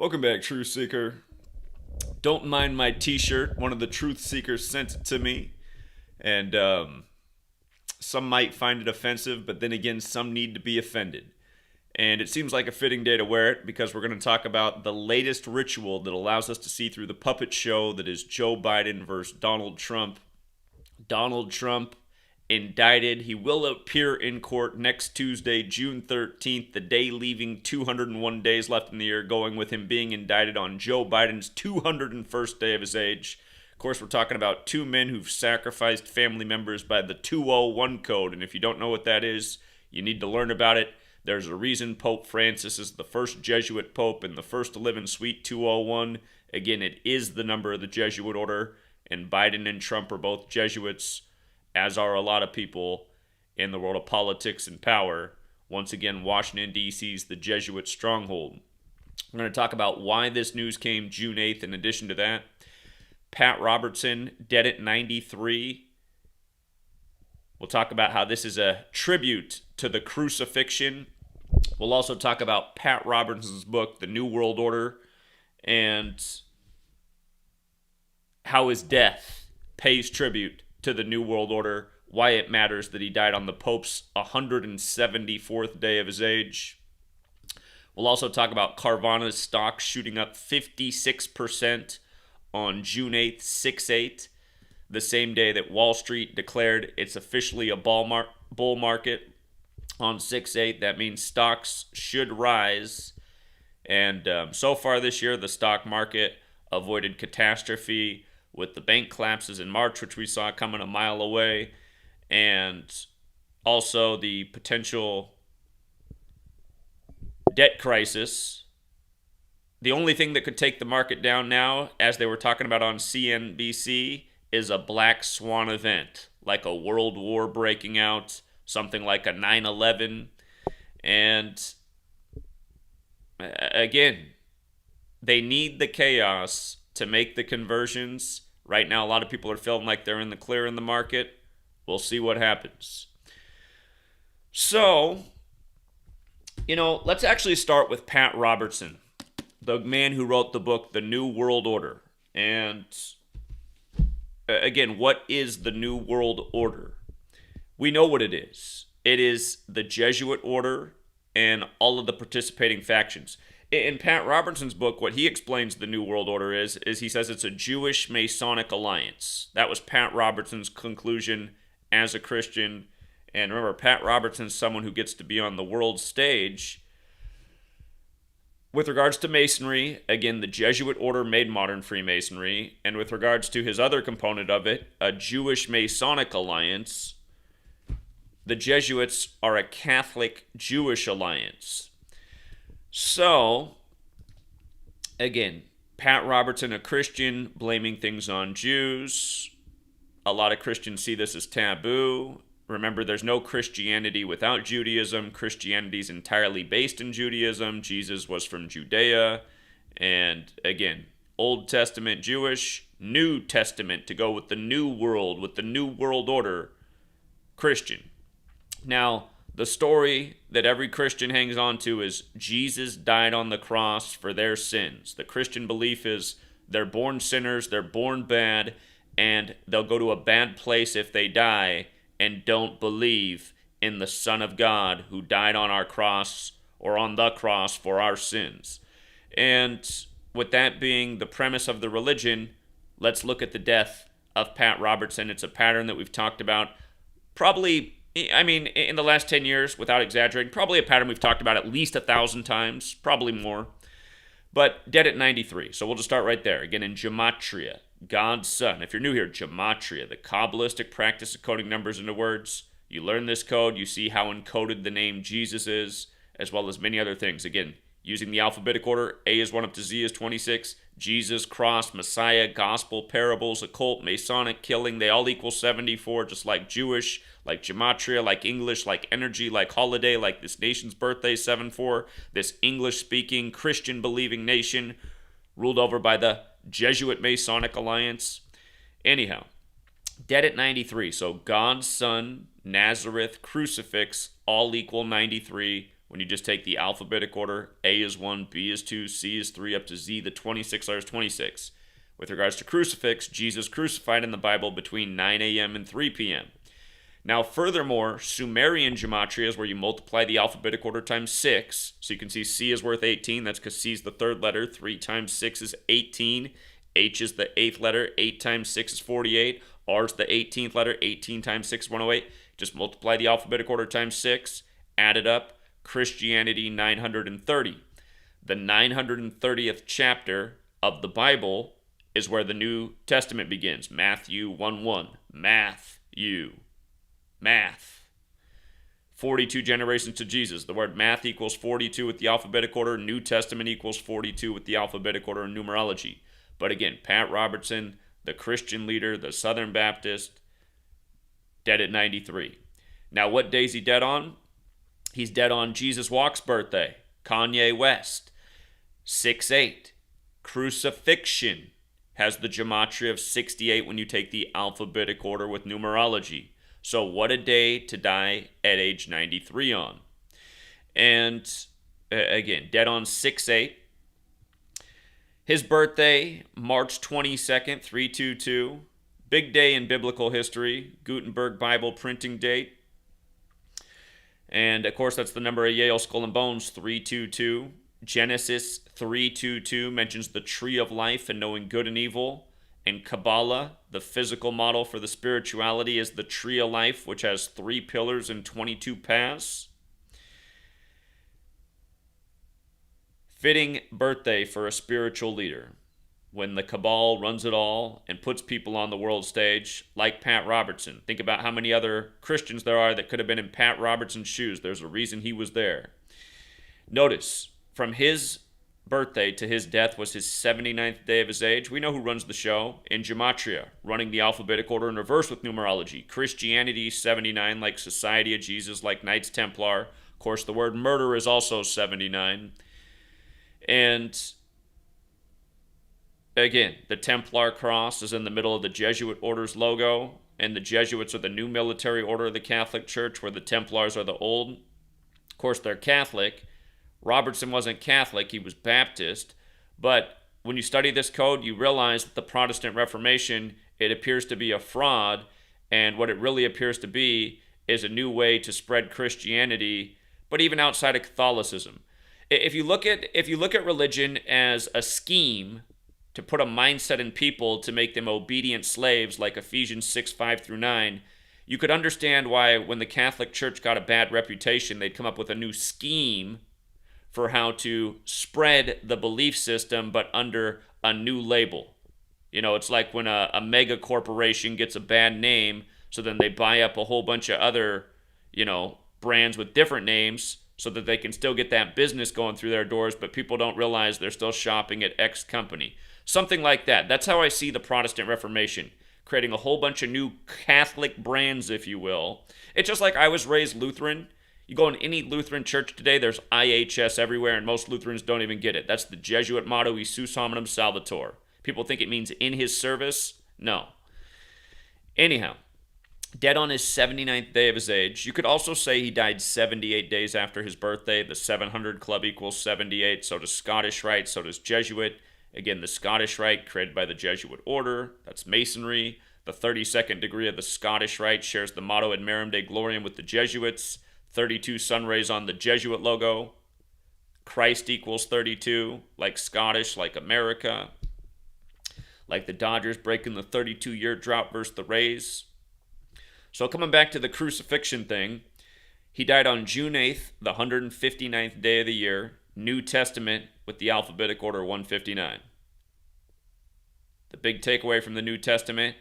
Welcome back, Truth Seeker. Don't mind my t-shirt. One of the Truth Seekers sent it to me. And some might find it offensive, but then again, some need to be offended. And it seems like a fitting day to wear it because we're going to talk about the latest ritual that allows us to see through the puppet show that is Joe Biden versus Donald Trump. Donald Trump indicted. He will appear in court next Tuesday, June 13th, the day leaving 201 days left in the year, going with him being indicted on Joe Biden's 201st day of his age. Of course, we're talking about two men who've sacrificed family members by the 201 code, and if you don't know what that is, you need to learn about it. There's a reason Pope Francis is the first Jesuit pope and the first to live in Suite 201. Again, it is the number of the Jesuit order, and Biden and Trump are both Jesuits, as are a lot of people in the world of politics and power. Once again, Washington, D.C.'s the Jesuit stronghold. We're going to talk about why this news came June 8th. In addition to that, Pat Robertson, dead at 93. We'll talk about how this is a tribute to the crucifixion. We'll also talk about Pat Robertson's book, The New World Order, and how his death pays tribute to the New World Order, why it matters that he died on the Pope's 174th day of his age. We'll also talk about Carvana's stock shooting up 56% on June 8th, 6/8, the same day that Wall Street declared it's officially a bull market on 6/8. That means stocks should rise. And so far this year, the stock market avoided catastrophe with the bank collapses in March, which we saw coming a mile away, and also the potential debt crisis. The only thing that could take the market down now, as they were talking about on CNBC, is a black swan event, like a world war breaking out, something like a 9/11. And again, they need the chaos to make the conversions. Right now, a lot of people are feeling like they're in the clear in the market. We'll see what happens. So, let's actually start with Pat Robertson, the man who wrote the book, The New World Order. And again, what is the New World Order? We know what it is. It is the Jesuit order and all of the participating factions. In Pat Robertson's book, what he explains the New World Order is he says it's a Jewish Masonic alliance. That was Pat Robertson's conclusion as a Christian. And remember, Pat Robertson's someone who gets to be on the world stage. With regards to Masonry, again, the Jesuit order made modern Freemasonry. And with regards to his other component of it, a Jewish Masonic alliance, the Jesuits are a Catholic Jewish alliance. So, again, Pat Robertson, a Christian, blaming things on Jews. A lot of Christians see this as taboo. Remember, there's no Christianity without Judaism. Christianity is entirely based in Judaism. Jesus was from Judea. And again, Old Testament Jewish, New Testament to go with the New World, with the New World Order, Christian. Now, the story that every Christian hangs on to is Jesus died on the cross for their sins. The Christian belief is they're born sinners, they're born bad, and they'll go to a bad place if they die and don't believe in the Son of God who died on our cross or on the cross for our sins. And with that being the premise of the religion, let's look at the death of Pat Robertson. It's a pattern that we've talked about in the last 10 years, without exaggerating, probably a pattern we've talked about at least 1,000 times, probably more. But dead at 93. So we'll just start right there. Again, in Gematria, God's Son. If you're new here, Gematria, the Kabbalistic practice of coding numbers into words. You learn this code, you see how encoded the name Jesus is, as well as many other things. Again, using the alphabetic order, A is 1 up to Z is 26. Jesus, cross, Messiah, gospel, parables, occult, Masonic, killing, they all equal 74, just like Jewish, like Gematria, like English, like energy, like holiday, like this nation's birthday, 7-4, this English-speaking, Christian-believing nation ruled over by the Jesuit Masonic alliance. Anyhow, dead at 93, so God's Son, Nazareth, crucifix, all equal 93. when you just take the alphabetic order. A is 1, B is 2, C is 3, up to Z, the 26 letters, 26. With regards to crucifix, Jesus crucified in the Bible between 9 a.m. and 3 p.m. Now, furthermore, Sumerian gematria is where you multiply the alphabetic order times 6. So you can see C is worth 18. That's because C is the third letter. 3 times 6 is 18. H is the 8th letter. 8 times 6 is 48. R is the 18th letter. 18 times 6 is 108. Just multiply the alphabetic order times 6. Add it up. Christianity 930. The 930th chapter of the Bible is where the New Testament begins. Matthew 1:1. Math. 42 generations to Jesus. The word math equals 42 with the alphabetic order. New Testament equals 42 with the alphabetic order and numerology. But again, Pat Robertson, the Christian leader, the Southern Baptist, dead at 93. Now, what day is he dead on? He's dead on Jesus Walk's birthday. Kanye West. 6'8". Crucifixion has the gematria of 68 when you take the alphabetic order with numerology. So what a day to die at age 93 on. And again, dead on 6'8". His birthday, March 22nd, 322. Big day in biblical history. Gutenberg Bible printing date. And of course, that's the number of Yale Skull and Bones, 322. Genesis 3:22 mentions the tree of life and knowing good and evil. And Kabbalah, the physical model for the spirituality, is the tree of life, which has 3 pillars and 22 paths. Fitting birthday for a spiritual leader. When the cabal runs it all and puts people on the world stage, like Pat Robertson. Think about how many other Christians there are that could have been in Pat Robertson's shoes. There's a reason he was there. Notice, from his birthday to his death was his 79th day of his age. We know who runs the show in Gematria, running the alphabetic order in reverse with numerology. Christianity, 79, like Society of Jesus, like Knights Templar. Of course, the word murder is also 79. And again, the Templar cross is in the middle of the Jesuit order's logo, and the Jesuits are the new military order of the Catholic Church, where the Templars are the old. Of course, they're Catholic. Robertson wasn't Catholic, he was Baptist. But when you study this code, you realize that the Protestant Reformation, it appears to be a fraud, and what it really appears to be is a new way to spread Christianity, but even outside of Catholicism. If you look at religion as a scheme to put a mindset in people to make them obedient slaves, like Ephesians 6:5-9, you could understand why when the Catholic Church got a bad reputation, they'd come up with a new scheme for how to spread the belief system, but under a new label. You know, it's like when a mega corporation gets a bad name, so then they buy up a whole bunch of other, brands with different names so that they can still get that business going through their doors, but people don't realize they're still shopping at X company. Something like that. That's how I see the Protestant Reformation, creating a whole bunch of new Catholic brands, if you will. It's just like I was raised Lutheran. You go in any Lutheran church today, there's IHS everywhere, and most Lutherans don't even get it. That's the Jesuit motto, Isus Hominum Salvator. People think it means in his service. No. Anyhow, dead on his 79th day of his age. You could also say he died 78 days after his birthday. The 700 Club equals 78. So does Scottish Rite, so does Jesuit. Again, the Scottish Rite, created by the Jesuit order. That's Masonry. The 32nd degree of the Scottish Rite shares the motto Ad Merum Dei Gloriam with the Jesuits. 32 sun rays on the Jesuit logo. Christ equals 32, like Scottish, like America. Like the Dodgers breaking the 32-year drought versus the Rays. So coming back to the crucifixion thing, he died on June 8th, the 159th day of the year, New Testament with the alphabetic order 159. The big takeaway from the New Testament,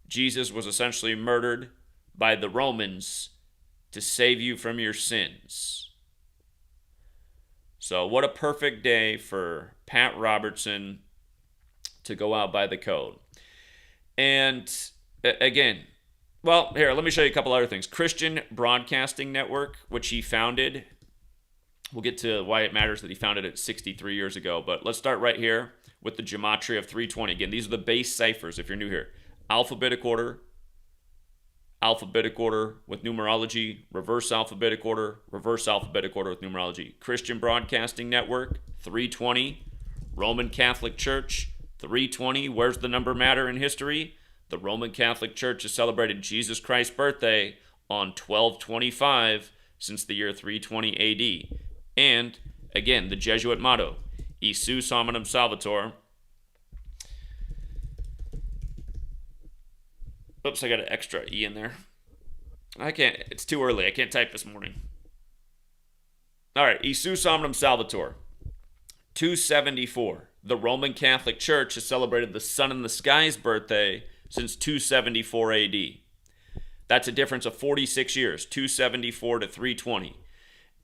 Jesus was essentially murdered by the Romans to save you from your sins. So what a perfect day for Pat Robertson to go out by the code. And again, well, here, let me show you a couple other things. Christian Broadcasting Network, which he founded. We'll get to why it matters that he founded it 63 years ago. But let's start right here with the Gematria of 320. Again, these are the base ciphers if you're new here. Alphabetic order alphabetic order with numerology, reverse alphabetic order with numerology. Christian Broadcasting Network, 320. Roman Catholic Church, 320. Where's the number matter in history? The Roman Catholic Church has celebrated Jesus Christ's birthday on 12/25 since the year 320 AD. And, again, the Jesuit motto, Isus Hominum Salvator. Oops, I got an extra E in there. I can't, it's too early. I can't type this morning. All right, Isus Hominum Salvator. 274. The Roman Catholic Church has celebrated the sun in the sky's birthday since 274 AD. That's a difference of 46 years, 274 to 320.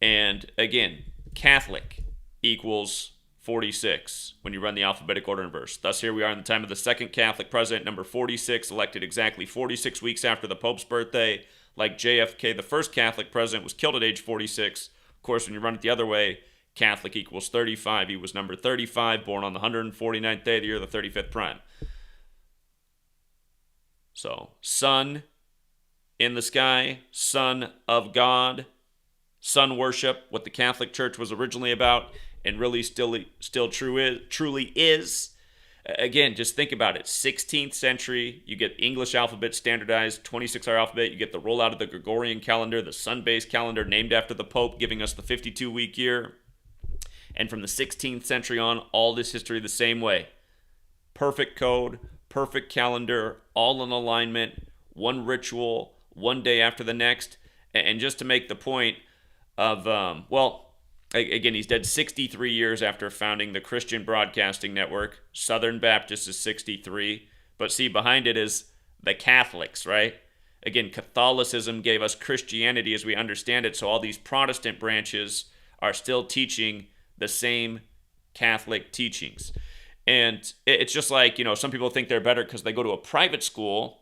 And again, Catholic equals 46 when you run the alphabetic order in verse. Thus, here we are in the time of the second Catholic president, number 46, elected exactly 46 weeks after the Pope's birthday. Like JFK, the first Catholic president, was killed at age 46. Of course, when you run it the other way, Catholic equals 35. He was number 35, born on the 149th day of the year of the 35th prime. So, sun in the sky, son of God, sun worship, what the Catholic Church was originally about, and really still truly is. Again, just think about it. 16th century, you get English alphabet standardized, 26-hour alphabet, you get the rollout of the Gregorian calendar, the sun-based calendar named after the Pope, giving us the 52-week year. And from the 16th century on, all this history the same way. Perfect code, perfect calendar, all in alignment, one ritual, one day after the next. And just to make the point of, again, he's dead 63 years after founding the Christian Broadcasting Network. Southern Baptist is 63. But see, behind it is the Catholics, right? Again, Catholicism gave us Christianity as we understand it, so all these Protestant branches are still teaching the same Catholic teachings. And it's just like, some people think they're better because they go to a private school,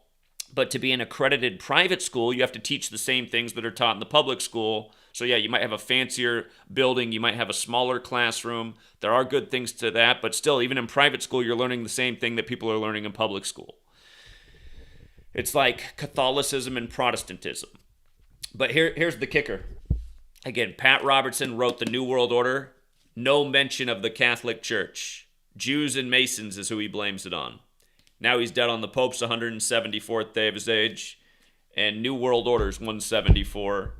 but to be an accredited private school, you have to teach the same things that are taught in the public school. So yeah, you might have a fancier building, you might have a smaller classroom. There are good things to that, but still, even in private school, you're learning the same thing that people are learning in public school. It's like Catholicism and Protestantism. But here's the kicker. Again, Pat Robertson wrote the New World Order. No mention of the Catholic Church. Jews and Masons is who he blames it on. Now he's dead on the Pope's 174th day of his age. And New World Order's 174.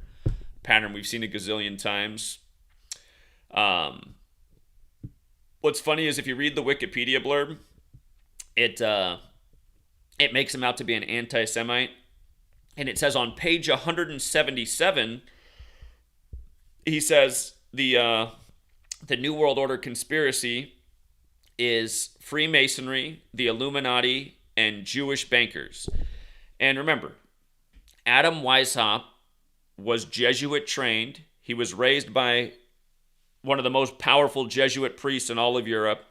Pattern we've seen a gazillion times. What's funny is if you read the Wikipedia blurb, it makes him out to be an anti-Semite. And it says on page 177, he says the New World Order conspiracy is Freemasonry, the Illuminati, and Jewish bankers. And remember, Adam Weishaupt was Jesuit trained. He was raised by one of the most powerful Jesuit priests in all of Europe.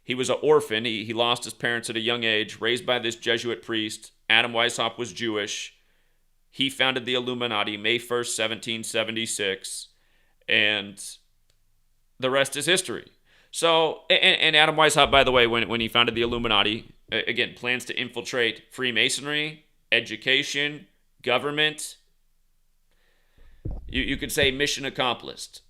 He was an orphan. He lost his parents at a young age, raised by this Jesuit priest. Adam Weishaupt was Jewish. He founded the Illuminati May 1st, 1776. And the rest is history. So, and Adam Weishaupt, by the way, when he founded the Illuminati, again, plans to infiltrate Freemasonry, education, government. You could say mission accomplished.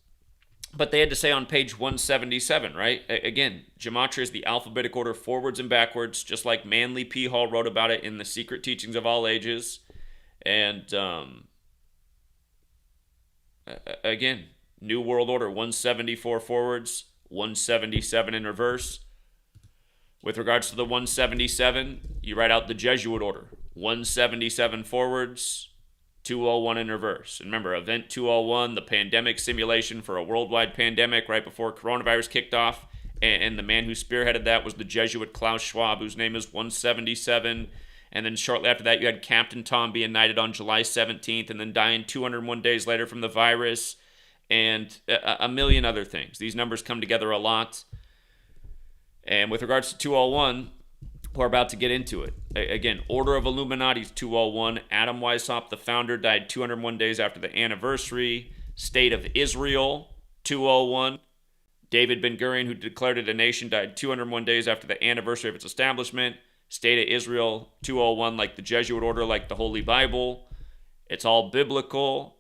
But they had to say on page 177, right? Again, Gematria is the alphabetic order forwards and backwards, just like Manly P. Hall wrote about it in The Secret Teachings of All Ages. And, again, New World Order, 174 forwards, 177 in reverse. With regards to the 177, you write out the Jesuit order, 177 forwards, 201 in reverse. And remember, Event 201, the pandemic simulation for a worldwide pandemic right before coronavirus kicked off. And the man who spearheaded that was the Jesuit Klaus Schwab, whose name is 177. And then shortly after that, you had Captain Tom being knighted on July 17th and then dying 201 days later from the virus. And a million other things. These numbers come together a lot. And with regards to 201, we're about to get into it. Again, Order of Illuminati's 201. Adam Weishaupt, the founder, died 201 days after the anniversary. State of Israel, 201. David Ben-Gurion, who declared it a nation, died 201 days after the anniversary of its establishment. State of Israel, 201, like the Jesuit order, like the Holy Bible. It's all biblical.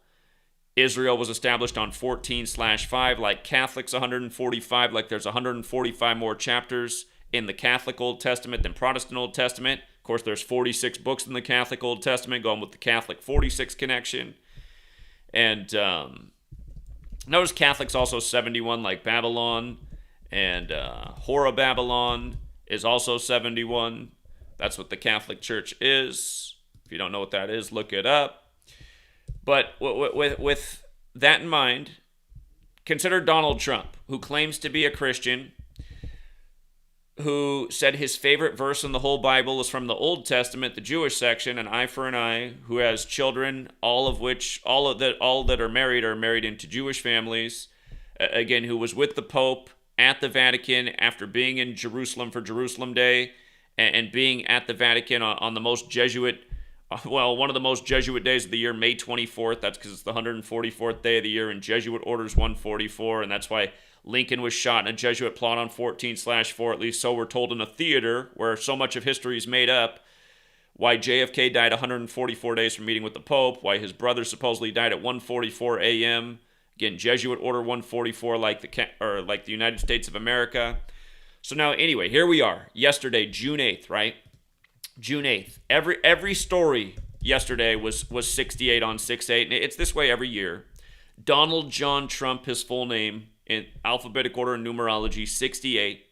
Israel was established on 14/5, like Catholics 145, like there's 145 more chapters in the Catholic Old Testament than Protestant Old Testament. Of course, there's 46 books in the Catholic Old Testament, going with the Catholic 46 connection. And notice Catholics also 71, like Babylon, and Horror Babylon is also 71. That's what the Catholic Church is. If you don't know what that is, look it up. But with that in mind, consider Donald Trump, who claims to be a Christian, who said his favorite verse in the whole Bible is from the Old Testament, the Jewish section, an eye for an eye, who has children, all that are married into Jewish families. Again, who was with the Pope at the Vatican after being in Jerusalem for Jerusalem Day and being at the Vatican on the most Jesuit, one of the most Jesuit days of the year, May 24th. That's because it's the 144th day of the year, and Jesuit orders 144, and that's why Lincoln was shot in a Jesuit plot on 14/4, at least so we're told in a theater where so much of history is made up. Why JFK died 144 days from meeting with the Pope, why his brother supposedly died at 1:44 a.m. Again, Jesuit order 144, like the United States of America. So now, anyway, here we are. Yesterday, June 8th, right? June 8th. Every story yesterday was 68 on 6/8. And it's this way every year. Donald John Trump, his full name, in alphabetic order and numerology, 68.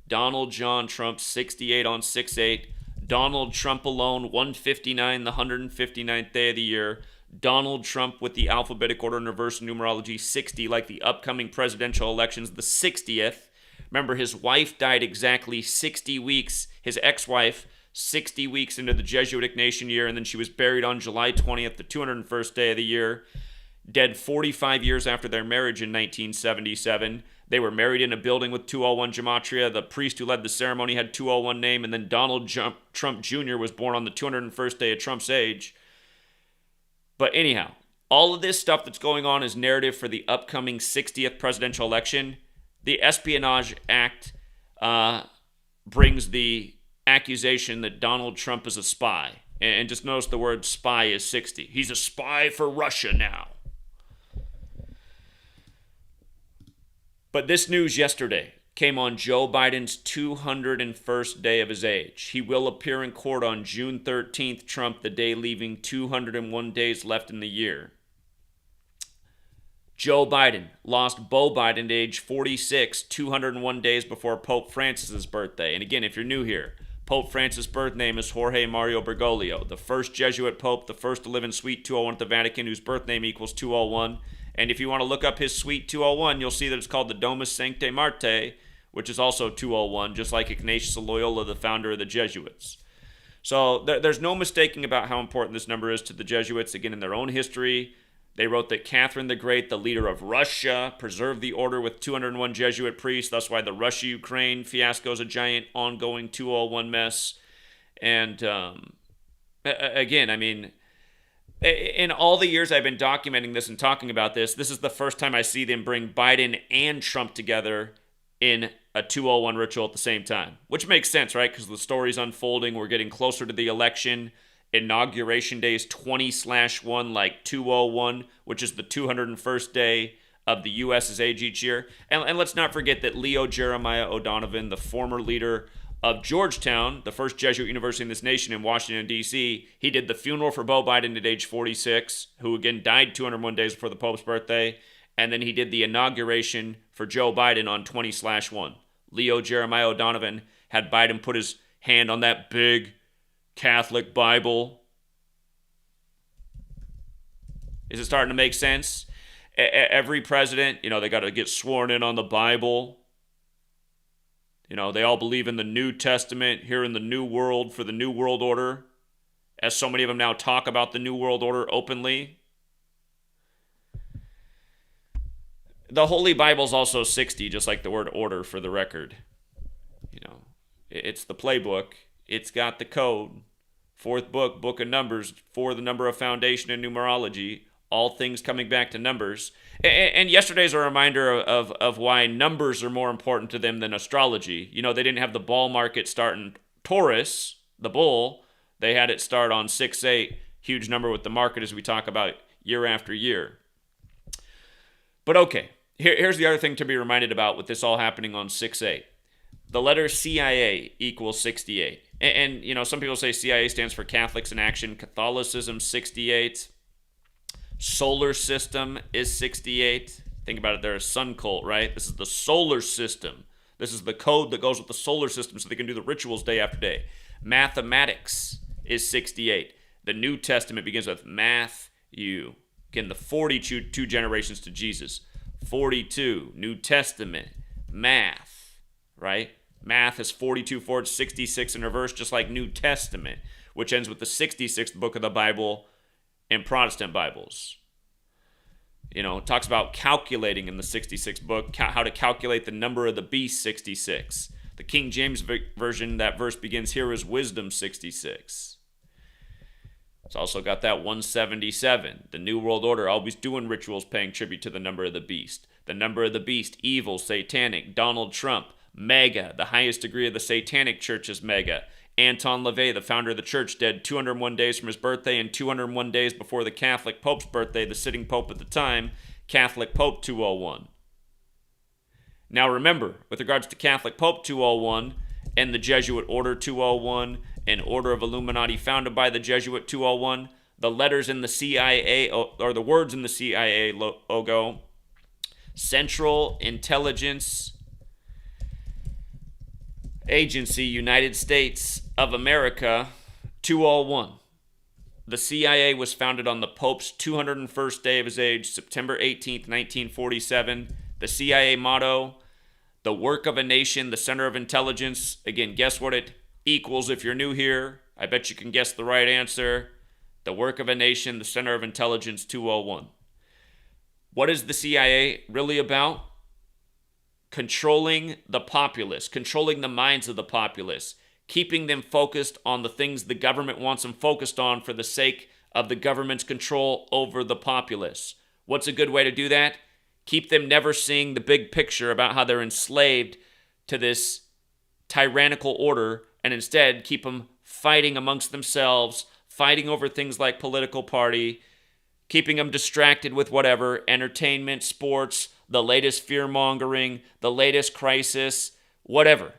Donald John Trump, 68 on 6/8. Donald Trump alone, 159, the 159th day of the year. Donald Trump with the alphabetic order and reverse numerology, 60, like the upcoming presidential elections, the 60th. Remember, his wife died exactly 60 weeks, his ex-wife, 60 weeks into the Jesuit Ignatian year, and then she was buried on July 20th, the 201st day of the year. Dead 45 years after their marriage in 1977. They were married in a building with 201 Gematria. The priest who led the ceremony had 201 name, and then Donald Trump Jr. was born on the 201st day of Trump's age. But anyhow, all of this stuff that's going on is narrative for the upcoming 60th presidential election. The Espionage Act brings the accusation that Donald Trump is a spy. And just notice the word spy is 60. He's a spy for Russia now. But this news yesterday came on Joe Biden's 201st day of his age. He will appear in court on June 13th, Trump, the day leaving 201 days left in the year. Joe Biden lost Beau Biden at age 46, 201 days before Pope Francis's birthday. And again, if you're new here, Pope Francis' birth name is Jorge Mario Bergoglio, the first Jesuit pope, the first to live in Suite 201 at the Vatican, whose birth name equals 201. And if you want to look up his Suite 201, you'll see that it's called the Domus Sanctae Martyr, which is also 201, just like Ignatius of Loyola, the founder of the Jesuits. So there's no mistaking about how important this number is to the Jesuits. Again, in their own history, they wrote that Catherine the Great, the leader of Russia, preserved the order with 201 Jesuit priests. That's why the Russia-Ukraine fiasco is a giant ongoing 201 mess. And again, I mean, in all the years I've been documenting this and talking about this, this is the first time I see them bring Biden and Trump together in a 201 ritual at the same time, which makes sense, right? Because the story's unfolding. We're getting closer to the election. Inauguration day is 20/1, like 201, which is the 201st day of the U.S.'s age each year. And let's not forget that Leo Jeremiah O'Donovan, the former leader of Georgetown, the first Jesuit university in this nation in Washington, D.C., he did the funeral for Beau Biden at age 46, who again died 201 days before the Pope's birthday. And then he did the inauguration for Joe Biden on 20/1. Leo Jeremiah O'Donovan had Biden put his hand on that big Catholic Bible. Is it starting to make sense? Every president, they got to get sworn in on the Bible. They all believe in the New Testament here in the New World for the New World Order, as so many of them now talk about the New World Order openly. The Holy Bible's also 60, just like the word order, for the record. It's the playbook. It's got the code. Fourth book, Book of Numbers, for the number of foundation and numerology, all things coming back to numbers. And yesterday's a reminder of why numbers are more important to them than astrology. They didn't have the ball market start in Taurus, the bull. They had it start on 6/8, huge number with the market, as we talk about year after year. But okay, here's the other thing to be reminded about with this all happening on 6/8. The letter CIA equals 68. And you know, some people say CIA stands for Catholics in Action. Catholicism, 68. Solar system is 68. Think about it, they're a sun cult, right? This is the solar system. This is the code that goes with the solar system so they can do the rituals day after day. Mathematics is 68. The New Testament begins with Matthew. Again, the 42 generations to Jesus. 42, New Testament, math, right? Math is 42 forward, 66 in reverse, just like New Testament, which ends with the 66th book of the Bible in Protestant Bibles. You know, it talks about calculating in the 66th book, how to calculate the number of the beast, 66. The King James Version, that verse begins, here is wisdom, 66. It's also got that 177. The New World Order, always doing rituals paying tribute to the number of the beast. The number of the beast, evil, satanic. Donald Trump, mega. The highest degree of the satanic church is mega. Anton LaVey, the founder of the church, dead 201 days from his birthday and 201 days before the Catholic Pope's birthday, the sitting Pope at the time, Catholic Pope 201. Now remember, with regards to Catholic Pope 201 and the Jesuit Order 201, an order of Illuminati founded by the Jesuit 201, the letters in the CIA, or the words in the CIA logo, Central Intelligence Agency, United States of America, 201. The CIA was founded on the Pope's 201st day of his age, September 18th, 1947. The CIA motto, the work of a nation, the center of intelligence. Again, guess what it equals if you're new here? I bet you can guess the right answer. The work of a nation, the center of intelligence, 201. What is the CIA really about? Controlling the populace, controlling the minds of the populace, keeping them focused on the things the government wants them focused on for the sake of the government's control over the populace. What's a good way to do that? Keep them never seeing the big picture about how they're enslaved to this tyrannical order, and instead keep them fighting amongst themselves, fighting over things like political party, keeping them distracted with whatever, entertainment, sports, the latest fear-mongering, the latest crisis, whatever.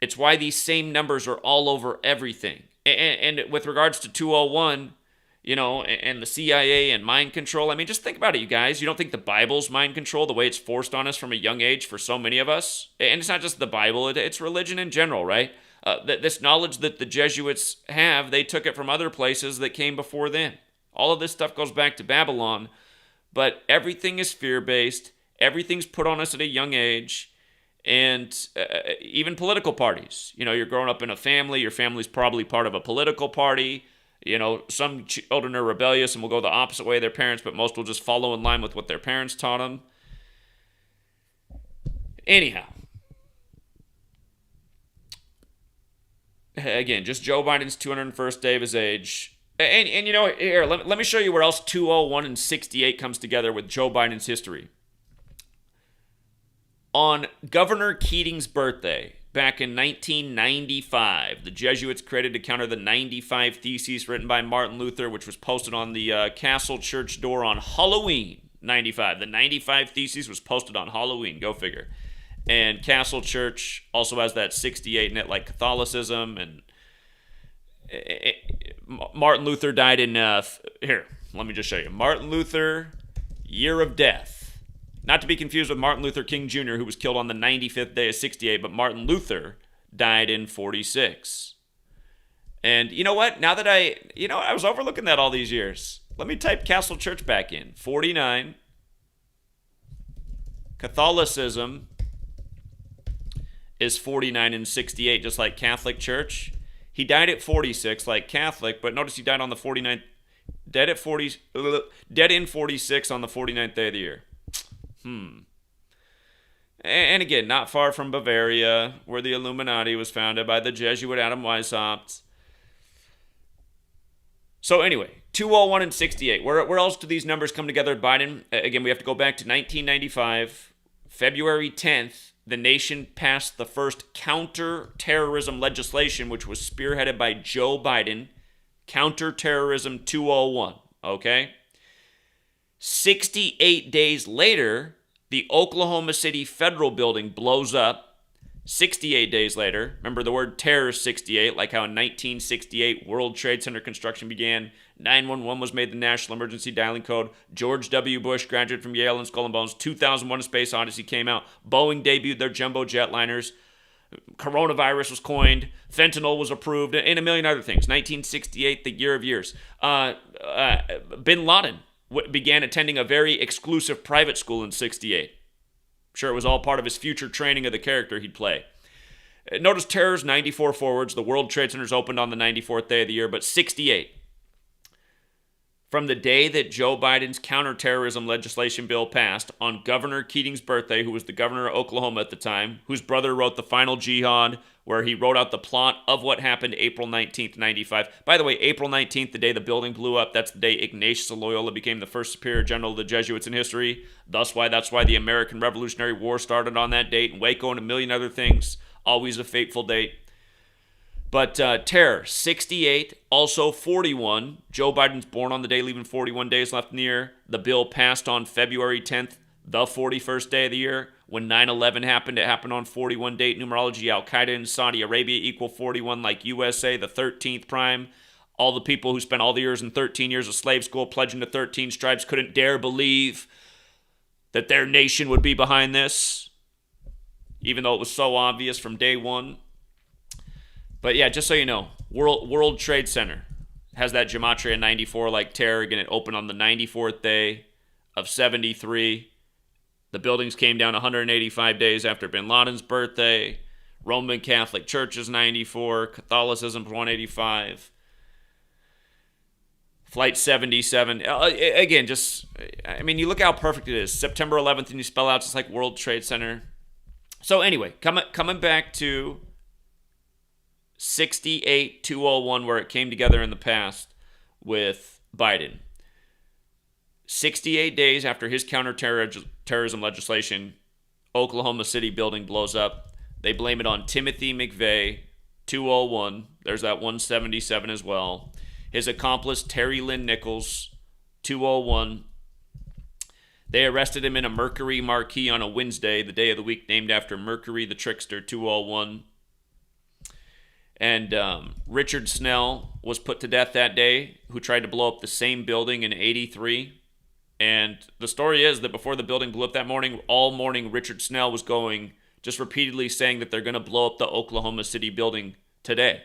It's why these same numbers are all over everything. And with regards to 201, you know, and the CIA and mind control, I mean, just think about it, you guys. You don't think the Bible's mind control, the way it's forced on us from a young age for so many of us? And it's not just the Bible, it's religion in general, right? This knowledge that the Jesuits have, they took it from other places that came before them. All of this stuff goes back to Babylon, but everything is fear-based. Everything's put on us at a young age, and even political parties. You know, you're growing up in a family. Your family's probably part of a political party. You know, some children are rebellious and will go the opposite way of their parents, but most will just follow in line with what their parents taught them. Anyhow, again, just Joe Biden's 201st day of his age. And you know, here, let me show you where else 201 and 68 comes together with Joe Biden's history. On Governor Keating's birthday, back in 1995, the Jesuits created to counter the 95 Theses written by Martin Luther, which was posted on the Castle Church door on Halloween 95. The 95 Theses was posted on Halloween, go figure. And Castle Church also has that 68 in it, like Catholicism. And Martin Luther died in, here, let me just show you. Martin Luther, year of death. Not to be confused with Martin Luther King Jr., who was killed on the 95th day of 68, but Martin Luther died in 46. And you know what? Now that I was overlooking that all these years. Let me type Castle Church back in. 49. Catholicism is 49 and 68, just like Catholic Church. He died at 46, like Catholic, but notice he died on the 49th, dead in 46 on the 49th day of the year. And again, not far from Bavaria, where the Illuminati was founded by the Jesuit Adam Weishaupt. So anyway, 201 and 68. Where else do these numbers come together at Biden? Again, we have to go back to 1995. February 10th, the nation passed the first counter-terrorism legislation, which was spearheaded by Joe Biden. Counterterrorism 201, okay? 68 days later, the Oklahoma City Federal Building blows up. 68 days later, remember the word terror is 68, like how in 1968 World Trade Center construction began, 911 was made the national emergency dialing code, George W. Bush graduated from Yale and Skull and Bones, 2001 A Space Odyssey came out, Boeing debuted their jumbo jetliners, coronavirus was coined, fentanyl was approved, and a million other things. 1968, the year of years. Bin Laden began attending a very exclusive private school in 68. Sure, it was all part of his future training of the character he'd play. Notice terror's 94 forwards. The World Trade Centers opened on the 94th day of the year, but 68. From the day that Joe Biden's counterterrorism legislation bill passed on Governor Keating's birthday, who was the governor of Oklahoma at the time, whose brother wrote The Final Jihad, where he wrote out the plot of what happened April 19th, 95. By the way, April 19th, the day the building blew up, that's the day Ignatius of Loyola became the first superior general of the Jesuits in history. That's why the American Revolutionary War started on that date, and Waco and a million other things. Always a fateful date. But terror, 68, also 41. Joe Biden's born on the day, leaving 41 days left in the year. The bill passed on February 10th, the 41st day of the year. When 9/11 happened, it happened on 41 date numerology. Al-Qaeda in Saudi Arabia equal 41, like USA, the 13th prime. All the people who spent all the years in 13 years of slave school pledging to 13 stripes couldn't dare believe that their nation would be behind this, even though it was so obvious from day one. But yeah, just so you know, World Trade Center has that Gematria 94 like terror. Again, it opened on the 94th day of 73. The buildings came down 185 days after Bin Laden's birthday. Roman Catholic Church is 94. Catholicism 185. Flight 77. Again, you look how perfect it is. September 11th, and you spell out just like World Trade Center. So anyway, coming back to 68-201, where it came together in the past with Biden. 68 days after his counterterrorism legislation, Oklahoma City building blows up. They blame it on Timothy McVeigh, 201. There's that 177 as well. His accomplice, Terry Lynn Nichols, 201. They arrested him in a Mercury Marquis on a Wednesday, the day of the week named after Mercury the Trickster, 201. And Richard Snell was put to death that day, who tried to blow up the same building in 83. And the story is that before the building blew up that morning, all morning Richard Snell was going, just repeatedly saying that they're going to blow up the Oklahoma City building today.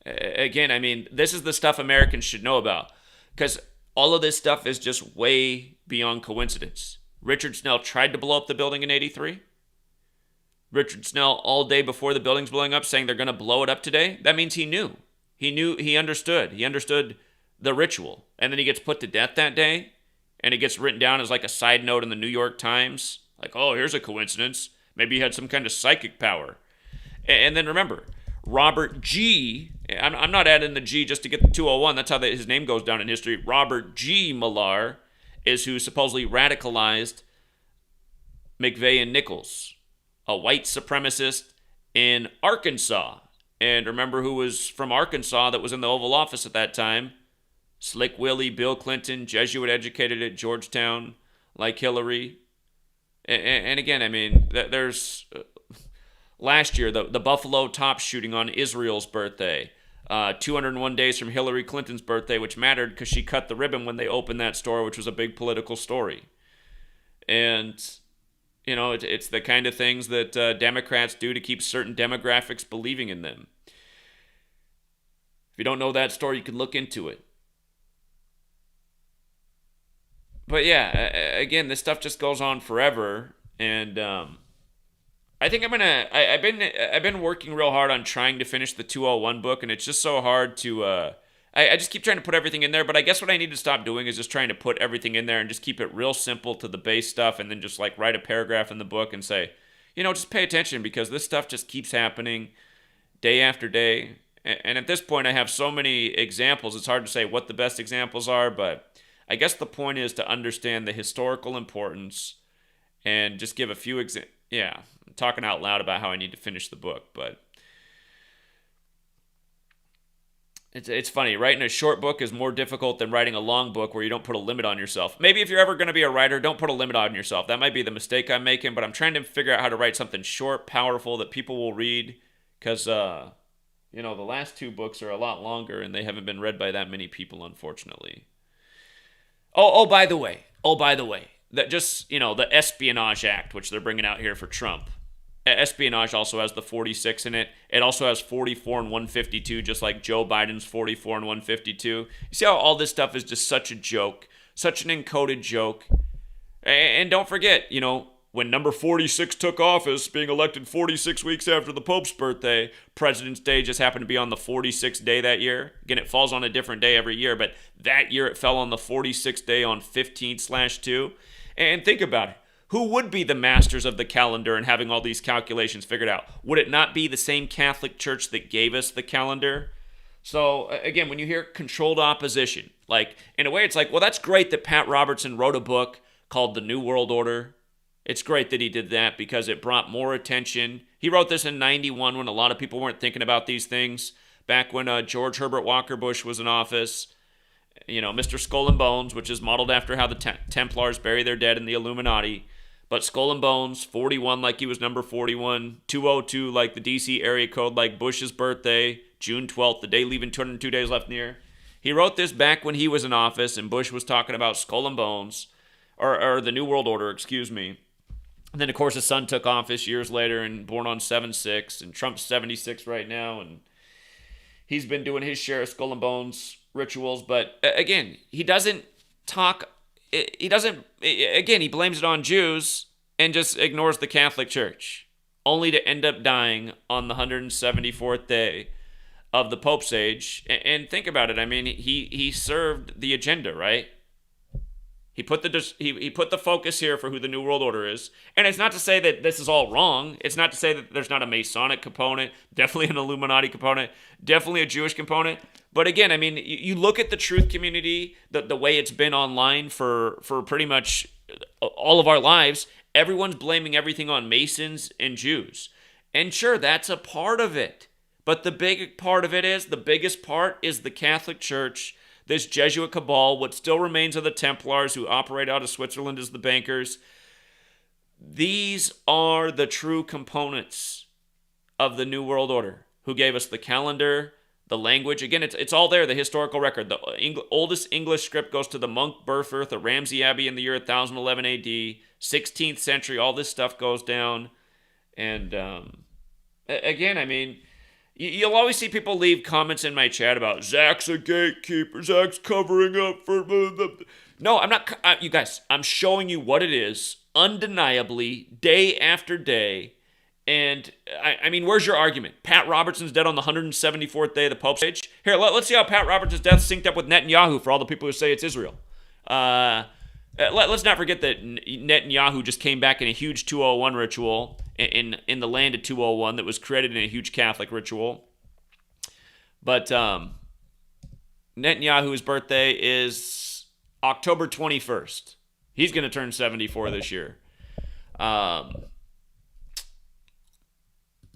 Again, this is the stuff Americans should know about, because all of this stuff is just way beyond coincidence. Richard Snell tried to blow up the building in 83. Richard Snell, all day before the building's blowing up, saying they're going to blow it up today. That means he knew. He understood. He understood the ritual. And then he gets put to death that day, and it gets written down as like a side note in the New York Times. Like, oh, here's a coincidence. Maybe he had some kind of psychic power. And then remember, Robert G., I'm not adding the G just to get the 201. That's how his name goes down in history. Robert G. Millar is who supposedly radicalized McVeigh and Nichols, a white supremacist in Arkansas. And remember who was from Arkansas that was in the Oval Office at that time? Slick Willie, Bill Clinton, Jesuit educated at Georgetown, like Hillary. And again, there's last year, the Buffalo Top shooting on Israel's birthday. 201 days from Hillary Clinton's birthday, which mattered because she cut the ribbon when they opened that store, which was a big political story. And it's the kind of things that Democrats do to keep certain demographics believing in them. If you don't know that story, you can look into it. But yeah, again, this stuff just goes on forever, and I think I've been working real hard on trying to finish the 201 book, and it's just so hard to. I just keep trying to put everything in there, but I guess what I need to stop doing is just trying to put everything in there and just keep it real simple to the base stuff, and then just like write a paragraph in the book and say, just pay attention, because this stuff just keeps happening day after day. And at this point, I have so many examples, it's hard to say what the best examples are, but I guess the point is to understand the historical importance and just give a few examples. Yeah, I'm talking out loud about how I need to finish the book, but It's funny. Writing a short book is more difficult than writing a long book where you don't put a limit on yourself. Maybe if you're ever going to be a writer, don't put a limit on yourself. That might be the mistake I'm making, but I'm trying to figure out how to write something short, powerful that people will read because, the last two books are a lot longer and they haven't been read by that many people, unfortunately. By the way, that just, the Espionage Act, which they're bringing out here for Trump. Espionage also has the 46 in it. It also has 44 and 152, just like Joe Biden's 44 and 152. You see how all this stuff is just such a joke, such an encoded joke. And don't forget, when number 46 took office, being elected 46 weeks after the Pope's birthday, President's Day just happened to be on the 46th day that year. Again, it falls on a different day every year, but that year it fell on the 46th day on 15/2. And think about it. Who would be the masters of the calendar and having all these calculations figured out? Would it not be the same Catholic Church that gave us the calendar? So, again, when you hear controlled opposition, in a way it's like, well, that's great that Pat Robertson wrote a book called The New World Order. It's great that he did that because it brought more attention. He wrote this in 91 when a lot of people weren't thinking about these things. Back when George Herbert Walker Bush was in office. Mr. Skull and Bones, which is modeled after how the Templars bury their dead in the Illuminati. But Skull and Bones, 41 like he was number 41, 202 like the DC area code, like Bush's birthday, June 12th, the day leaving 202 days left in the year. He wrote this back when he was in office and Bush was talking about Skull and Bones, or the New World Order, excuse me. And then, of course, his son took office years later and born on 7/6, and Trump's 76 right now, and he's been doing his share of Skull and Bones rituals. But again, he doesn't talk... He blames it on Jews and just ignores the Catholic Church, only to end up dying on the 174th day of the Pope's age. And think about it. I mean, he served the agenda, right? He put the focus here for who the New World Order is. And it's not to say that this is all wrong. It's not to say that there's not a Masonic component, definitely an Illuminati component, definitely a Jewish component. But again, I mean, you look at the truth community, the way it's been online for pretty much all of our lives, everyone's blaming everything on Masons and Jews. And sure, that's a part of it. But the biggest part is the Catholic Church, this Jesuit cabal, what still remains of the Templars who operate out of Switzerland as the bankers. These are the true components of the New World Order, who gave us the calendar, the language. Again, it's all there, the historical record. The oldest English script goes to the monk Berthurth of Ramsey Abbey in the year 1011 AD. 16th century, all this stuff goes down. And again, I mean, you'll always see people leave comments in my chat about Zach's a gatekeeper, Zach's covering up for... No, I'm not... you guys, I'm showing you what it is, undeniably, day after day. And, I mean, where's your argument? Pat Robertson's dead on the 174th day of the Pope's age? Here, let's see how Pat Robertson's death synced up with Netanyahu for all the people who say it's Israel. Let's not forget that Netanyahu just came back in a huge 201 ritual in the land of 201 that was created in a huge Catholic ritual. But Netanyahu's birthday is October 21st. He's going to turn 74 this year.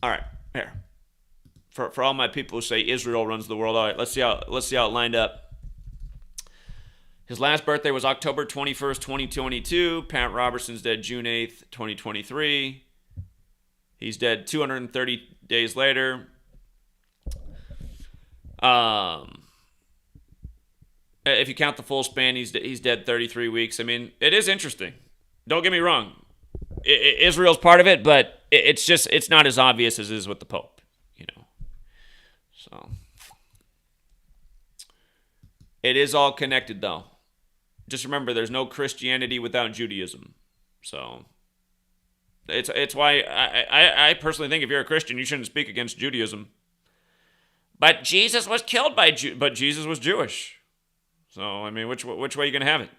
All right, here. For all my people who say Israel runs the world, all right, let's see how it lined up. His last birthday was October 21st, 2022. Pat Robertson's dead June 8th, 2023. He's dead 230 days later. If you count the full span, he's dead 33 weeks. I mean, it is interesting. Don't get me wrong. Israel's part of it, but it's not as obvious as it is with the Pope, So it is all connected, though. Just remember, there's no Christianity without Judaism. So it's why I personally think if you're a Christian, you shouldn't speak against Judaism. But Jesus was killed but Jesus was Jewish. So I mean, which way are you gonna have it?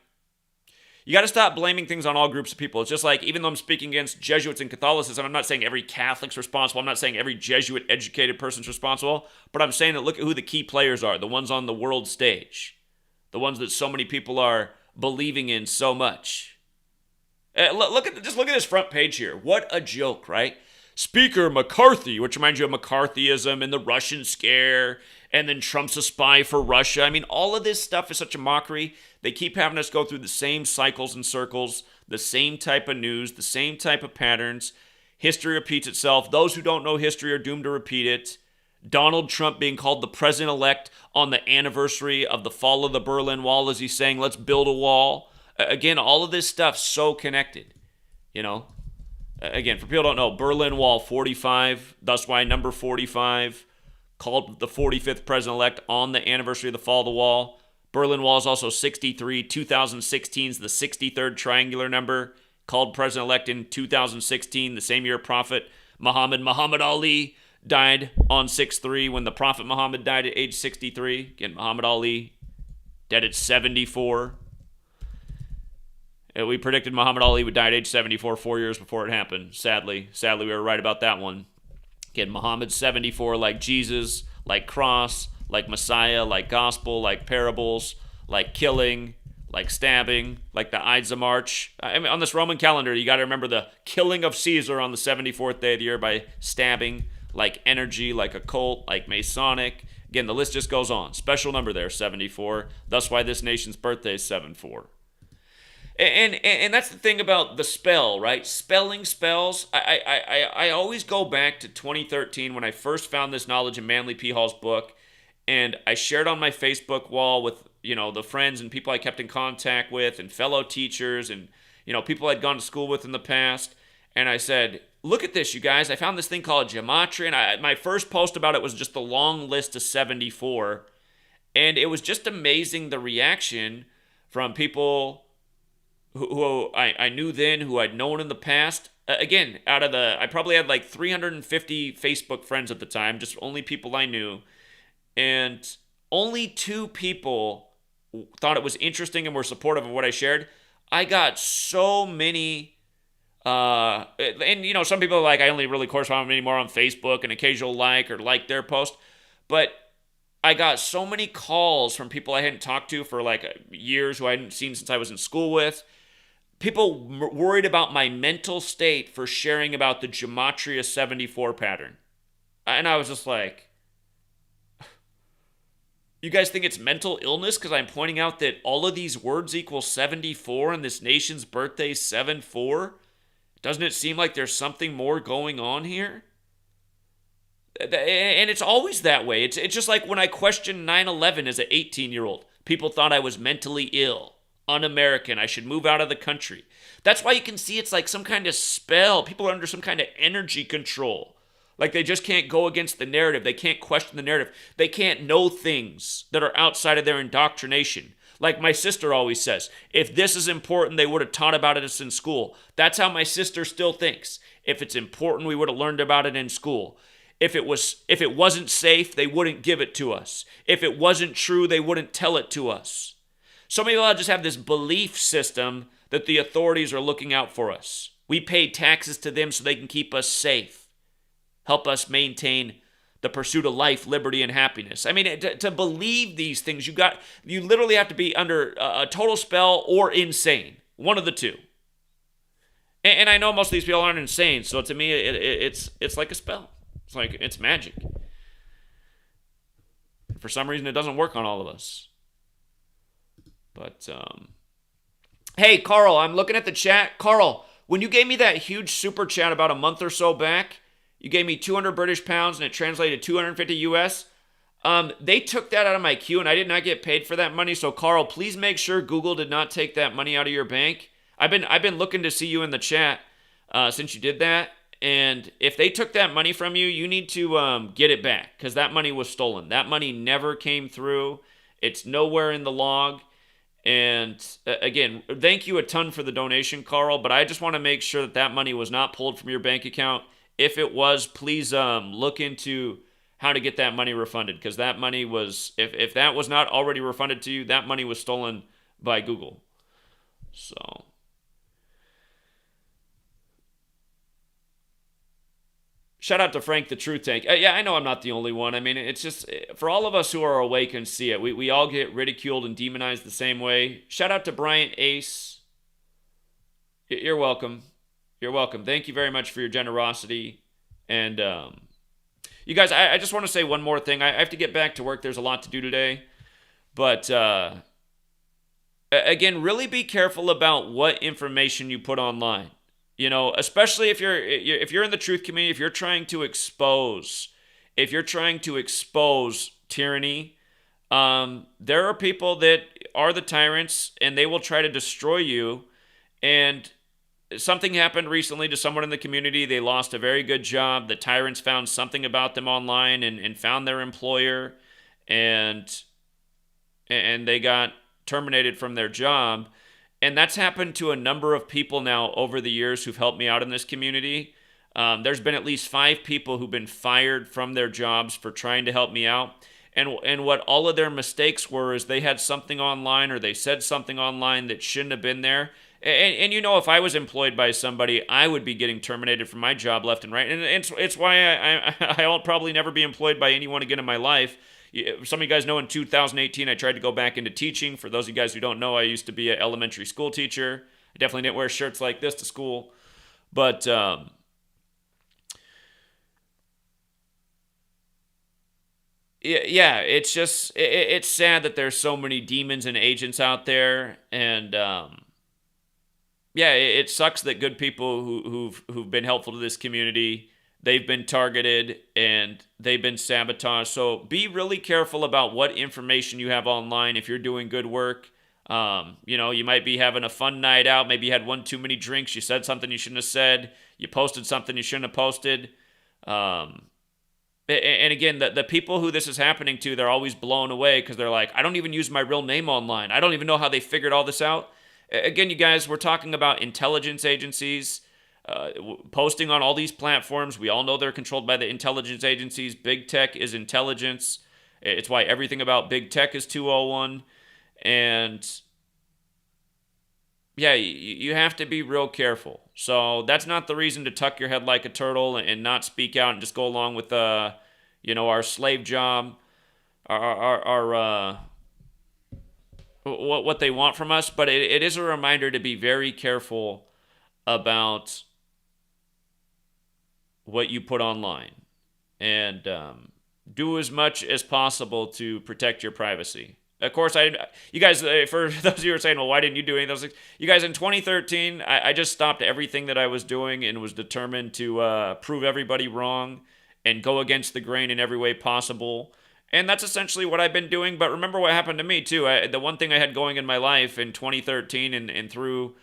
You got to stop blaming things on all groups of people. It's just like, even though I'm speaking against Jesuits and Catholicism, I'm not saying every Catholic's responsible. I'm not saying every Jesuit-educated person's responsible. But I'm saying that look at who the key players are, the ones on the world stage, the ones that so many people are believing in so much. Look at this front page here. What a joke, right? Speaker McCarthy, which reminds you of McCarthyism and the Russian scare, and then Trump's a spy for Russia. I mean, all of this stuff is such a mockery. They keep having us go through the same cycles and circles, the same type of news, the same type of patterns. History repeats itself. Those who don't know history are doomed to repeat it. Donald Trump being called the president-elect on the anniversary of the fall of the Berlin Wall as he's saying, let's build a wall. Again, all of this stuff's so connected, you know. Again, for people who don't know, Berlin Wall 45, that's why number 45, called the 45th president-elect on the anniversary of the fall of the wall. Berlin Wall is also 63. 2016 is the 63rd triangular number, called president-elect in 2016, the same year Prophet Muhammad Ali died on 6/3 when the Prophet Muhammad died at age 63. Again, Muhammad Ali dead at 74. We predicted Muhammad Ali would die at age 74 4 years before it happened. Sadly, we were right about that one. Again, Muhammad 74, like Jesus, like cross, like Messiah, like gospel, like parables, like killing, like stabbing, like the Ides of March. I mean, on this Roman calendar, you got to remember the killing of Caesar on the 74th day of the year by stabbing, like energy, like occult, like Masonic. Again, the list just goes on. Special number there, 74. That's why this nation's birthday is 7/4. And that's the thing about the spell, right? Spelling spells. I always go back to 2013 when I first found this knowledge in Manly P. Hall's book, and I shared on my Facebook wall with, you know, the friends and people I kept in contact with and fellow teachers and, you know, people I'd gone to school with in the past. And I said, look at this, you guys. I found this thing called gematria, and my first post about it was just a long list of 74. And it was just amazing the reaction from people who I knew then, who I'd known in the past. Again, I probably had like 350 Facebook friends at the time, just only people I knew. And only 2 people thought it was interesting and were supportive of what I shared. I got so many, and you know, some people are like, I only really correspond anymore on Facebook, an occasional like or like their post. But I got so many calls from people I hadn't talked to for like years, who I hadn't seen since I was in school with. People worried about my mental state for sharing about the Gematria 74 pattern. And I was just like, you guys think it's mental illness because I'm pointing out that all of these words equal 74 and this nation's birthday is 7/4? Doesn't it seem like there's something more going on here? And it's always that way. It's just like when I questioned 9/11 as an 18-year-old. People thought I was mentally ill, un-American, I should move out of the country. That's why you can see it's like some kind of spell. People are under some kind of energy control. Like they just can't go against the narrative. They can't question the narrative. They can't know things that are outside of their indoctrination. Like my sister always says, if this is important, they would have taught about it in school. That's how my sister still thinks. If it's important, we would have learned about it in school. If it wasn't safe, they wouldn't give it to us. If it wasn't true, they wouldn't tell it to us. So many people just have this belief system that the authorities are looking out for us. We pay taxes to them so they can keep us safe, help us maintain the pursuit of life, liberty, and happiness. I mean, to believe these things, you literally have to be under a total spell or insane. One of the two. And I know most of these people aren't insane, so to me, it's like a spell. It's magic. For some reason, it doesn't work on all of us. But, hey, Carl, I'm looking at the chat. Carl, when you gave me that huge super chat about a month or so back, you gave me 200 British pounds and it translated 250 US. They took that out of my queue and I did not get paid for that money. So, Carl, please make sure Google did not take that money out of your bank. I've been looking to see you in the chat since you did that. And if they took that money from you, you need to get it back because that money was stolen. That money never came through. It's nowhere in the log. And again, thank you a ton for the donation, Carl, but I just want to make sure that money was not pulled from your bank account. If it was, please look into how to get that money refunded because that money was, if that was not already refunded to you, that money was stolen by Google. So... shout out to Frank the Truth Tank. Yeah, I know I'm not the only one. I mean, it's just, for all of us who are awake and see it, we all get ridiculed and demonized the same way. Shout out to Bryant Ace. You're welcome. You're welcome. Thank you very much for your generosity. And you guys, I just want to say one more thing. I have to get back to work. There's a lot to do today. But again, really be careful about what information you put online. You know, especially if you're in the truth community, if you're trying to expose tyranny, there are people that are the tyrants, and they will try to destroy you. And something happened recently to someone in the community. They lost a very good job. The tyrants found something about them online and found their employer, and they got terminated from their job. And that's happened to a number of people now over the years who've helped me out in this community. There's been at least 5 people who've been fired from their jobs for trying to help me out. And what all of their mistakes were is they had something online, or they said something online that shouldn't have been there. And you know, if I was employed by somebody, I would be getting terminated from my job left and right. And it's why I'll probably never be employed by anyone again in my life. Some of you guys know in 2018, I tried to go back into teaching. For those of you guys who don't know, I used to be an elementary school teacher. I definitely didn't wear shirts like this to school. But yeah, it's just, it's sad that there's so many demons and agents out there. And yeah, it sucks that good people who've been helpful to this community, they've been targeted and they've been sabotaged. So be really careful about what information you have online if you're doing good work. You know, you might be having a fun night out. Maybe you had one too many drinks. You said something you shouldn't have said. You posted something you shouldn't have posted. And again, the people who this is happening to, they're always blown away because they're like, I don't even use my real name online. I don't even know how they figured all this out. Again, you guys, we're talking about intelligence agencies posting on all these platforms. We all know they're controlled by the intelligence agencies. Big tech is intelligence. It's why everything about big tech is 201. And yeah, you have to be real careful. So that's not the reason to tuck your head like a turtle and not speak out and just go along with, you know, our slave job, our what they want from us. But it is a reminder to be very careful about what you put online, and do as much as possible to protect your privacy. Of course, you guys, for those of you who are saying, well, why didn't you do any of those things? You guys, in 2013, I just stopped everything that I was doing and was determined to prove everybody wrong and go against the grain in every way possible. And that's essentially what I've been doing. But remember what happened to me, too. The one thing I had going in my life in 2013 and through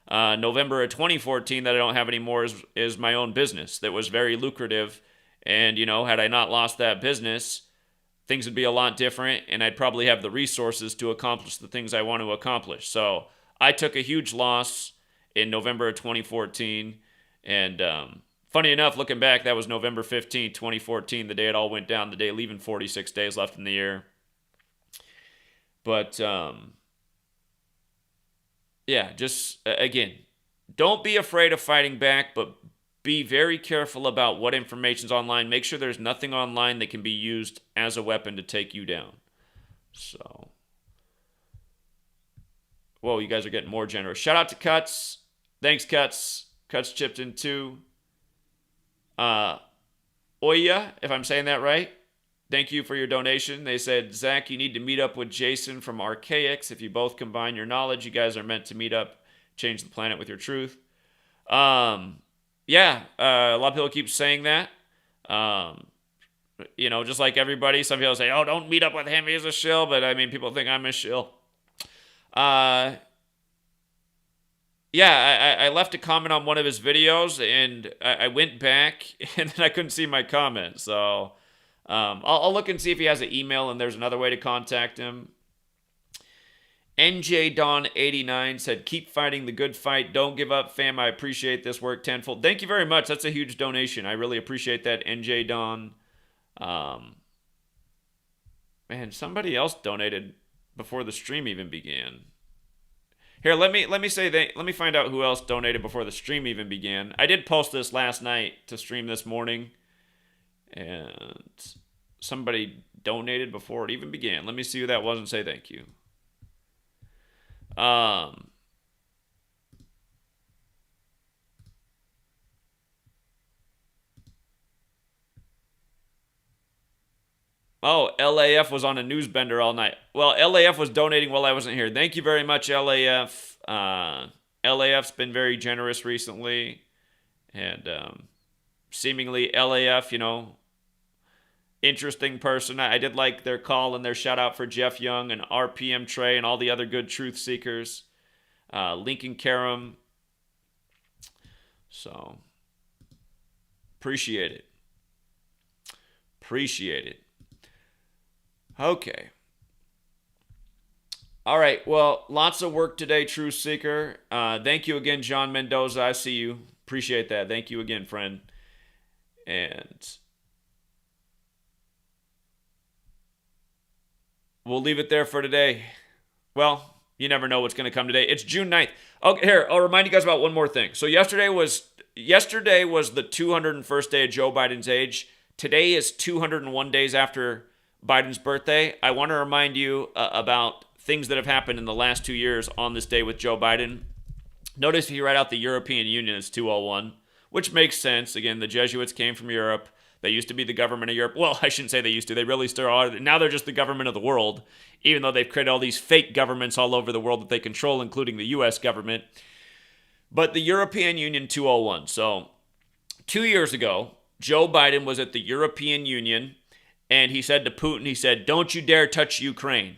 November of 2014 that I don't have anymore is my own business that was very lucrative. And, you know, had I not lost that business, things would be a lot different, and I'd probably have the resources to accomplish the things I want to accomplish. So I took a huge loss in November of 2014. And funny enough, looking back, that was November 15th, 2014, the day it all went down, the day leaving 46 days left in the year. But yeah, just again, don't be afraid of fighting back, but be very careful about what information's online. Make sure there's nothing online that can be used as a weapon to take you down. So, whoa, you guys are getting more generous. Shout out to Cuts. Thanks, Cuts. Cuts chipped in too. Oya, if I'm saying that right. Thank you for your donation. They said, Zach, you need to meet up with Jason from Archaics. If you both combine your knowledge, you guys are meant to meet up, change the planet with your truth. Yeah, a lot of people keep saying that. You know, just like everybody, some people say, oh, don't meet up with him, he's a shill. But I mean, people think I'm a shill. Yeah, I left a comment on one of his videos, and I went back, and then I couldn't see my comment. So I'll look and see if he has an email, and there's another way to contact him. NJ Don 89 said, keep fighting the good fight. Don't give up, fam. I appreciate this work tenfold. Thank you very much. That's a huge donation. I really appreciate that, NJ Don. Man, somebody else donated before the stream even began. Here, let me find out who else donated before the stream even began. I did post this last night to stream this morning, and somebody donated before it even began. Let me see who that was and say thank you. Oh, LAF was on a news bender all night. Well, LAF was donating while I wasn't here. Thank you very much, LAF. LAF's been very generous recently. And seemingly LAF, interesting person. I did like their call and their shout out for Jeff Young and RPM Trey and all the other good truth seekers. Lincoln Karam. So, appreciate it. Appreciate it. Okay. All right. Well, lots of work today, Truth Seeker. Thank you again, John Mendoza. I see you. Appreciate that. Thank you again, friend. And we'll leave it there for today. Well, you never know what's going to come today. It's June 9th. Okay, here, I'll remind you guys about one more thing. So yesterday was the 201st day of Joe Biden's age. Today is 201 days after Biden's birthday. I want to remind you about things that have happened in the last 2 years on this day with Joe Biden. Notice if you write out the European Union as 201, which makes sense. Again, the Jesuits came from Europe. They used to be the government of Europe. Well, I shouldn't say they used to. They really still are. Now they're just the government of the world, even though they've created all these fake governments all over the world that they control, including the U.S. government. But the European Union 201. So 2 years ago, Joe Biden was at the European Union, and he said to Putin, he said, "Don't you dare touch Ukraine."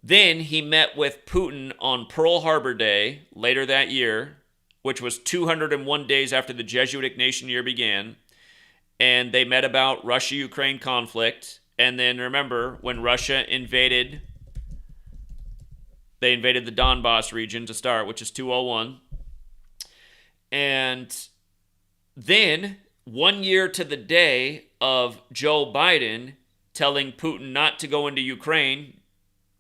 Then he met with Putin on Pearl Harbor Day later that year, which was 201 days after the Jesuit Ignatian year began. And they met about Russia-Ukraine conflict. And then remember, when Russia invaded, they invaded the Donbass region to start, which is 201. And then, 1 year to the day of Joe Biden telling Putin not to go into Ukraine,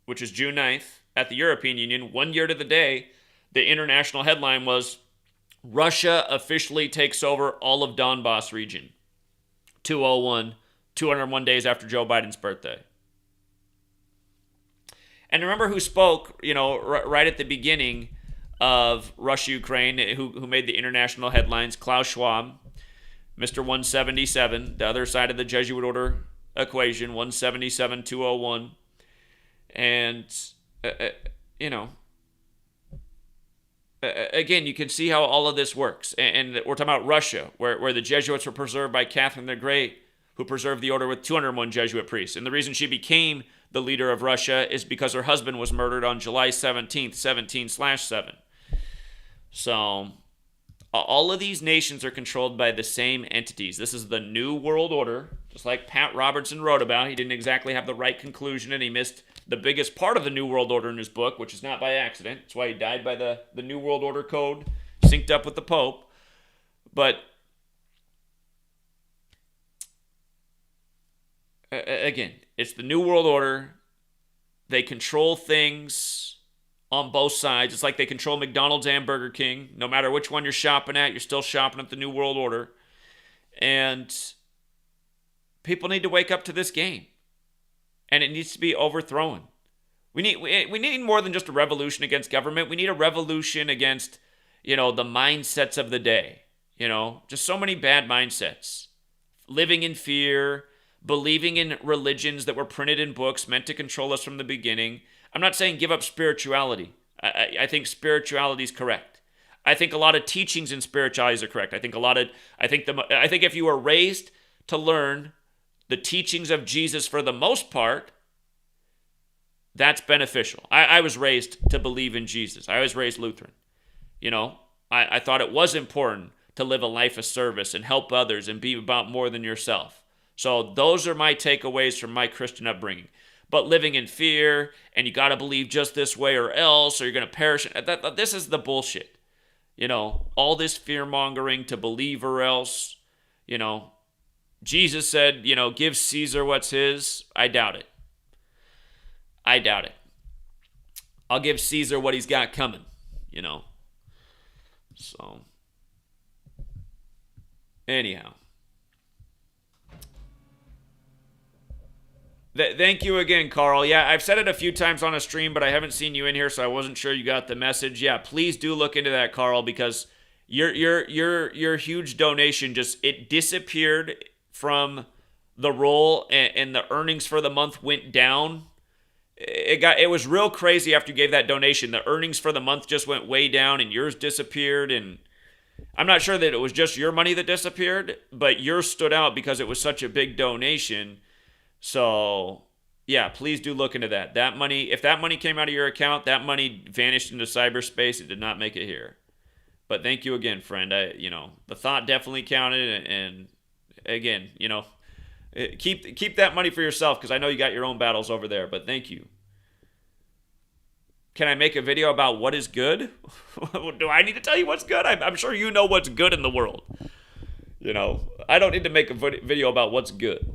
which is June 9th, at the European Union, 1 year to the day, the international headline was, Russia officially takes over all of Donbass region. 201, 201 days after Joe Biden's birthday. And remember who spoke, right at the beginning of Russia-Ukraine, who made the international headlines? Klaus Schwab, Mr. 177, the other side of the Jesuit order equation, 177, 201. And, again, you can see how all of this works. And we're talking about Russia, where the Jesuits were preserved by Catherine the Great, who preserved the order with 201 Jesuit priests. And the reason she became the leader of Russia is because her husband was murdered on July 17th, 17/7. So all of these nations are controlled by the same entities. This is the New World Order, just like Pat Robertson wrote about. He didn't exactly have the right conclusion, and he missed the biggest part of the New World Order in his book, which is not by accident. That's why he died by the New World Order code, synced up with the Pope. But again, it's the New World Order. They control things on both sides. It's like they control McDonald's and Burger King. No matter which one you're shopping at, you're still shopping at the New World Order. And people need to wake up to this game. And it needs to be overthrown. We need more than just a revolution against government. We need a revolution against, the mindsets of the day. Just so many bad mindsets. Living in fear, believing in religions that were printed in books meant to control us from the beginning. I'm not saying give up spirituality. I think spirituality is correct. I think a lot of teachings in spirituality are correct. I think if you were raised to learn the teachings of Jesus for the most part, that's beneficial. I was raised to believe in Jesus. I was raised Lutheran. I thought it was important to live a life of service and help others and be about more than yourself. So those are my takeaways from my Christian upbringing. But living in fear, and you got to believe just this way or else, or you're going to perish. This is the bullshit. All this fear-mongering to believe or else. Jesus said, give Caesar what's his. I doubt it. I'll give Caesar what he's got coming, So, anyhow. Thank you again, Carl. Yeah, I've said it a few times on a stream, but I haven't seen you in here, so I wasn't sure you got the message. Yeah, please do look into that, Carl, because your huge donation it disappeared from the roll and the earnings for the month went down. It was real crazy after you gave that donation. The earnings for the month just went way down and yours disappeared. And I'm not sure that it was just your money that disappeared, but yours stood out because it was such a big donation. So yeah, please do look into that. That money, if that money came out of your account, that money vanished into cyberspace. It did not make it here. But thank you again, friend. The thought definitely counted, and again, keep that money for yourself because I know you got your own battles over there. But thank you. Can I make a video about what is good? Do I need to tell you what's good? I'm sure you know what's good in the world. I don't need to make a video about what's good.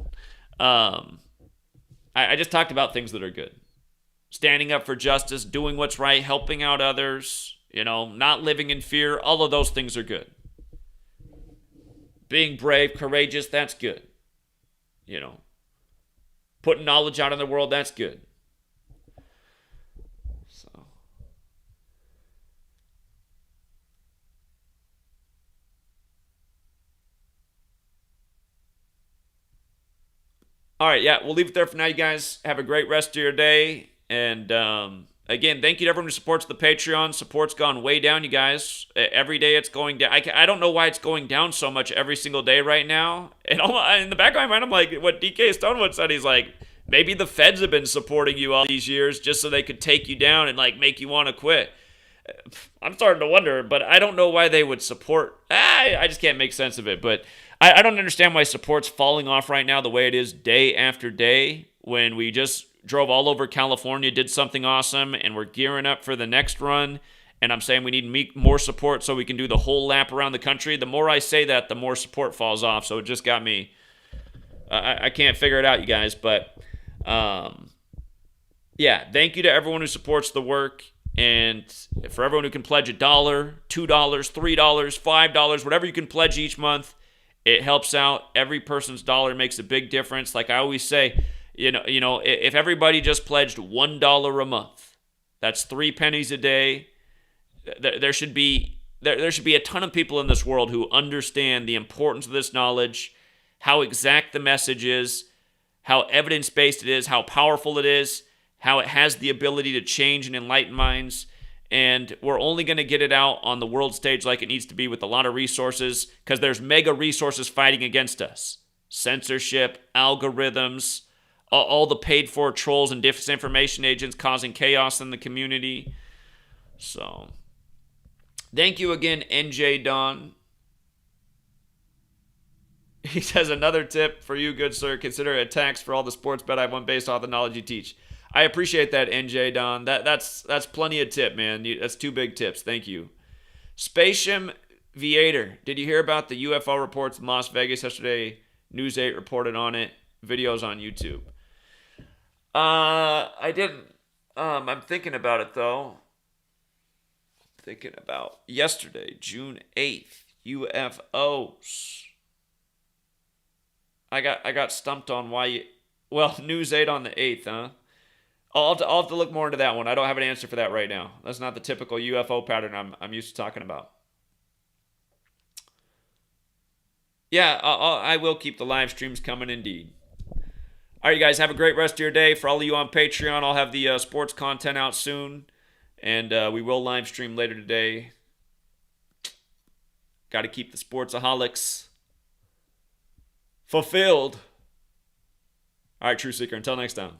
I just talked about things that are good. Standing up for justice, doing what's right, helping out others, not living in fear. All of those things are good. Being brave, courageous, that's good. Putting knowledge out in the world, that's good. So. All right, yeah, we'll leave it there for now, you guys. Have a great rest of your day. And again, thank you to everyone who supports the Patreon. Support's gone way down, you guys. Every day it's going down. I don't know why it's going down so much every single day right now. And in the back of my mind, I'm like, what DK Stonewood said, he's like, maybe the feds have been supporting you all these years just so they could take you down and make you want to quit. I'm starting to wonder, but I don't know why they would support. I just can't make sense of it. But I don't understand why support's falling off right now the way it is day after day when we just drove all over California, did something awesome, and we're gearing up for the next run. And I'm saying we need more support so we can do the whole lap around the country. The more I say that, the more support falls off. So it just got me. I can't figure it out, you guys. But yeah, thank you to everyone who supports the work. And for everyone who can pledge $1, $2, $3, $5, whatever you can pledge each month, it helps out. Every person's dollar makes a big difference. Like I always say, if everybody just pledged $1 a month, that's 3 pennies a day. There should be a ton of people in this world who understand the importance of this knowledge, how exact the message is, how evidence-based it is, how powerful it is, how it has the ability to change and enlighten minds. And we're only going to get it out on the world stage like it needs to be with a lot of resources because there's mega resources fighting against us. Censorship, algorithms, all the paid-for trolls and disinformation agents causing chaos in the community. So, thank you again, NJ Don. He says, another tip for you, good sir. Consider it a tax for all the sports bet I've won based off the knowledge you teach. I appreciate that, NJ Don. That's plenty of tip, man. That's 2 big tips. Thank you. Spatium Viator. Did you hear about the UFO reports in Las Vegas yesterday? News 8 reported on it. Videos on YouTube. I didn't. I'm thinking about it, though. Thinking about yesterday, June 8th. UFOs. I got stumped on why you... Well, News 8 on the 8th, huh? I'll have to look more into that one. I don't have an answer for that right now. That's not the typical UFO pattern I'm used to talking about. Yeah, I will keep the live streams coming indeed. All right, you guys, have a great rest of your day. For all of you on Patreon, I'll have the sports content out soon. And we will live stream later today. Got to keep the sportsaholics fulfilled. All right, True Seeker, until next time.